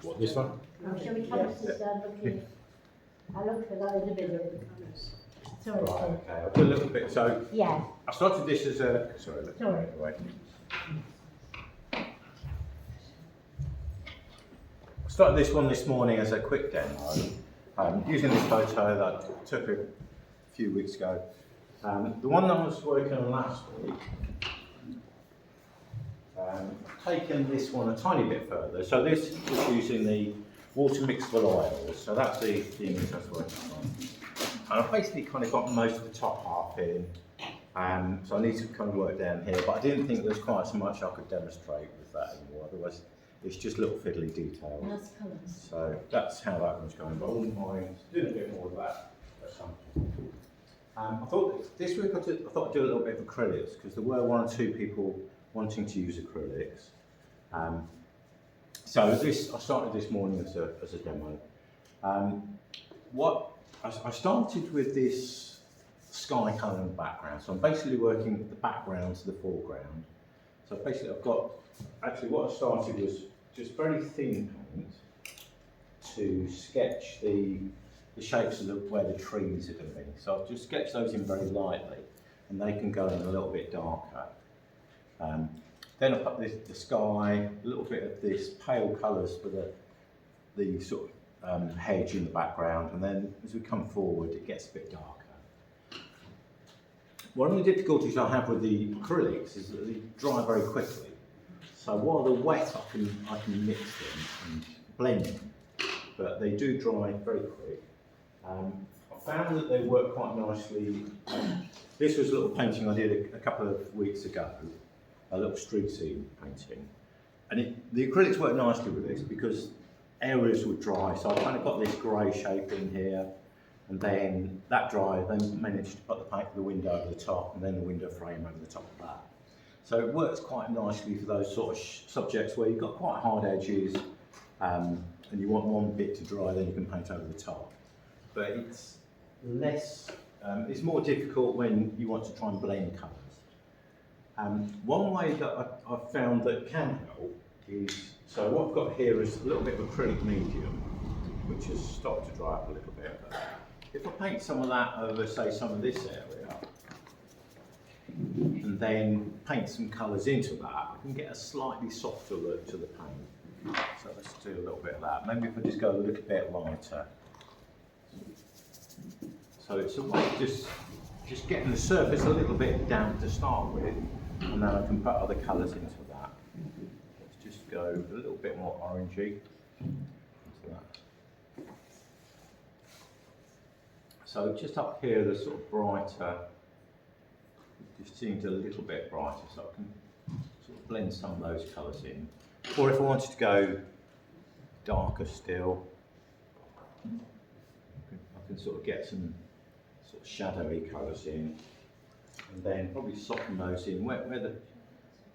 What, this one? Oh, shall we come to start looking? I look for that in a bit. Sorry. Right, okay, I'll do a little bit. So Yeah. I started this as a, sorry, let's Sorry. it away. I started this one this morning as a quick demo, using this photo that I took a few weeks ago. The one that I was working on last week, I've taken this one a tiny bit further. So this is using the water mixable oils. So that's the image I was working on. And I've basically kind of got most of the top half in. So I need to kind of work down here, but I didn't think there was quite so much I could demonstrate with that anymore. Otherwise, it's just little fiddly details. Nice colours. So that's how that one's going. But I wouldn't mind doing a bit more of that at some point. I thought this week I thought I'd do a little bit of acrylics because there were one or two people wanting to use acrylics. So I started this morning as a demo. I started with this sky colour in the background. So I'm basically working with the background to the foreground. So basically actually what I started was just very thin paint to sketch the shapes of where the trees are going to be. So I've just sketched those in very lightly and they can go in a little bit darker. Then I put the sky, a little bit of this pale colours for the sort of hedge in the background, and then as we come forward it gets a bit darker. One of the difficulties I have with the acrylics is that they dry very quickly. So while they're wet I can mix them and blend them, but they do dry very quick. I found that they work quite nicely. This was a little painting I did a couple of weeks ago, a little street scene painting. And the acrylics work nicely with this because areas would dry, so I kind of got this grey shape in here, and then that dried, then managed to put the window over the top, and then the window frame over the top of that. So it works quite nicely for those sort of subjects where you've got quite hard edges, and you want one bit to dry, then you can paint over the top. But it's it's more difficult when you want to try and blend colours. One way that I've found that can help is, so what I've got here is a little bit of acrylic medium, which has stopped to dry up a little bit. But if I paint some of that over, say, some of this area, and then paint some colours into that, I can get a slightly softer look to the paint. So let's do a little bit of that. Maybe if I just go a little bit lighter. So it's a way of just getting the surface a little bit damp to start with, and then I can put other colours into that. Let's just go a little bit more orangey into that. So just up here, the sort of brighter, just seems a little bit brighter, so I can sort of blend some of those colours in. Or if I wanted to go darker still, I can sort of get some sort of shadowy colours in, and then probably soften those in. Where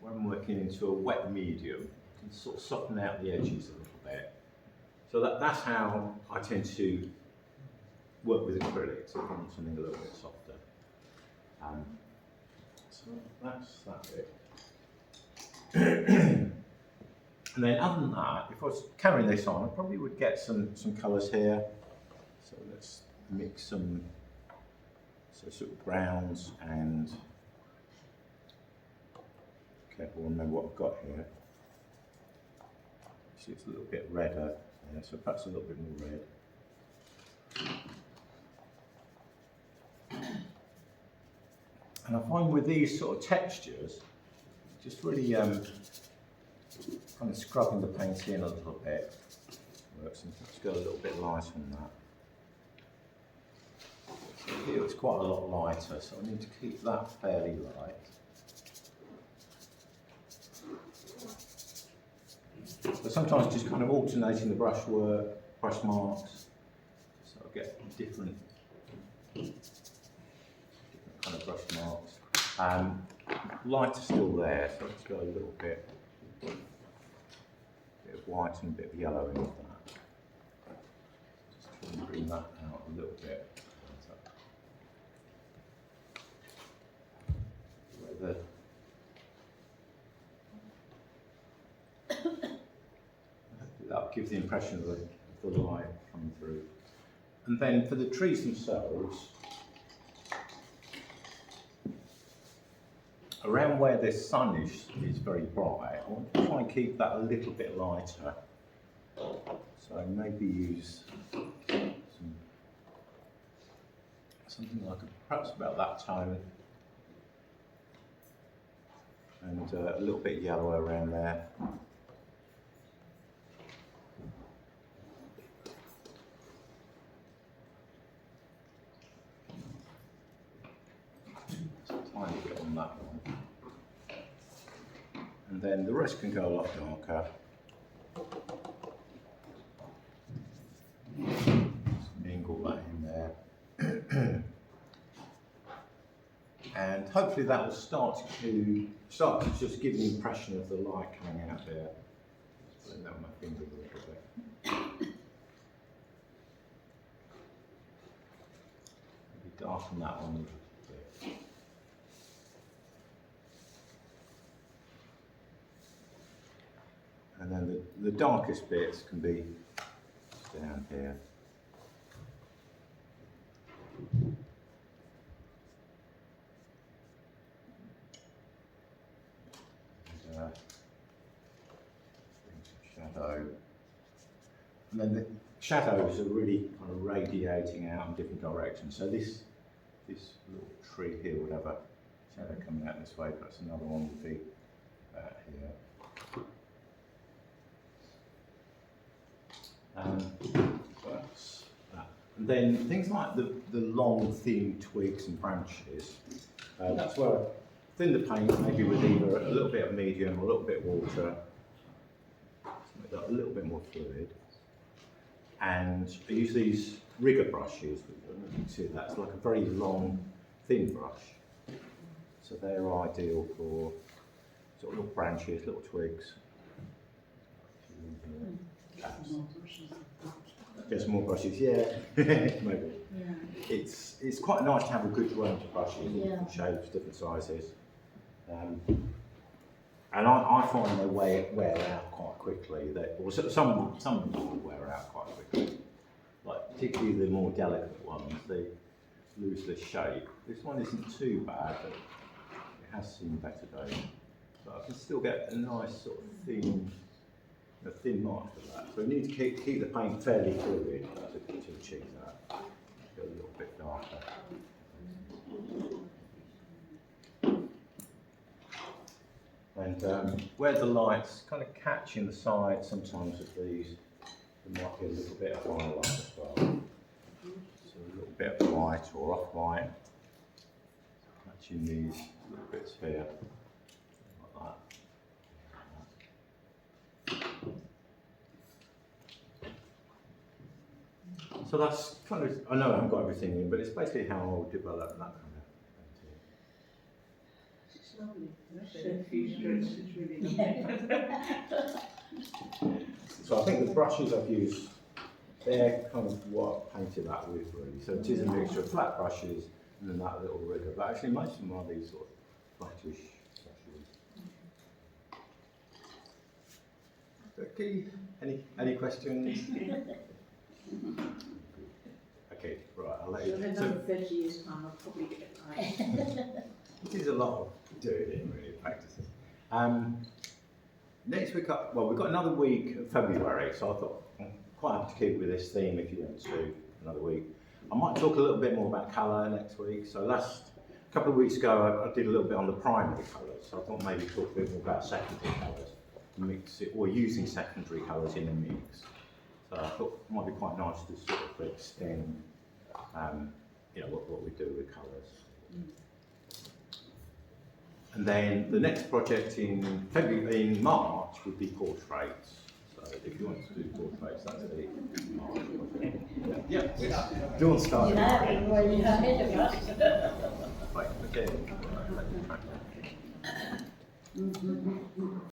I'm working into a wet medium, I can sort of soften out the edges a little bit. So that's how I tend to work with acrylics, if I want something a little bit softer. So that's that bit. And then other than that, if I was carrying this on, I probably would get some colours here. So let's mix some sort of browns and, careful, remember what I've got here. See, it's a little bit redder there, so perhaps a little bit more red. And I find with these sort of textures, just really kind of scrubbing the paint in a little bit works, and let's go a little bit lighter on that. So here it's quite a lot lighter, so I need to keep that fairly light. But sometimes just kind of alternating the brush marks, so I get different kind of brush marks. Light is still there, so let's go a little bit of white and a bit of yellow into that. Just try and bring that out a little bit. Hopefully that but gives the impression of the light coming through. And then for the trees themselves, around where the sun is very bright, I want to try and keep that a little bit lighter. So maybe use something like perhaps about that tone, and a little bit yellow around there. Just a tiny bit on that one. And then the rest can go a lot darker. Just mingle that in there. And hopefully that will start to just give the impression of the light coming out there. Blend out my finger a little bit. Maybe darken that one a little bit. And then the darkest bits can be down here. Shadow. And then the shadows are really kind of radiating out in different directions. So this little tree here would have a shadow coming out this way, perhaps another one would be here. That's that. And then things like the long, thin twigs and branches, that's where I thin the paint, maybe with either a little bit of medium or a little bit of water, to make that a little bit more fluid. And I use these rigger brushes, I don't know if you can see that, it's like a very long, thin brush. So they're ideal for sort of little branches, little twigs. Just more brushes, yeah, maybe. Yeah. It's quite nice to have a good range of brushes, different shapes, different sizes. And I find they wear out quite quickly. Or some of them will wear out quite quickly. Like particularly the more delicate ones, they lose their shape. This one isn't too bad, but it has seen better days. But I can still get a nice sort of thin mark for that. So we need to keep the paint fairly fluid to achieve that. Go a little bit darker. And where the lights kind of catch in the side sometimes of these, there might be a little bit of highlight as well. So a little bit of white or off-white, catching these little bits here, like that. So that's kind of, I know I haven't got everything in, but it's basically how I'll develop that kind of painting. It's lovely. So a few strokes is really lovely. So I think the brushes I've used, they're kind of what I've painted that with really. So it is a mixture of flat brushes and then that little rigger, but actually most of them are these sort of flattish brushes. Okay, any questions? Okay, right, I'll let you. So in another 30 years' time, I'll probably get it right. It is a lot of doing it, really, practicing. Next week, we've got another week of February, so I thought I'm quite happy to keep with this theme if you want to, another week. I might talk a little bit more about colour next week. So a couple of weeks ago, I did a little bit on the primary colours, so I thought maybe talk a bit more about secondary colours, mix it, or using secondary colours in a mix. So I thought it might be quite nice to sort of extend, what we do with colours. And then the next project in March would be portraits. So if you want to do portraits, that's the March project. Yeah. Do you want to start? You're ahead of us. Right, okay.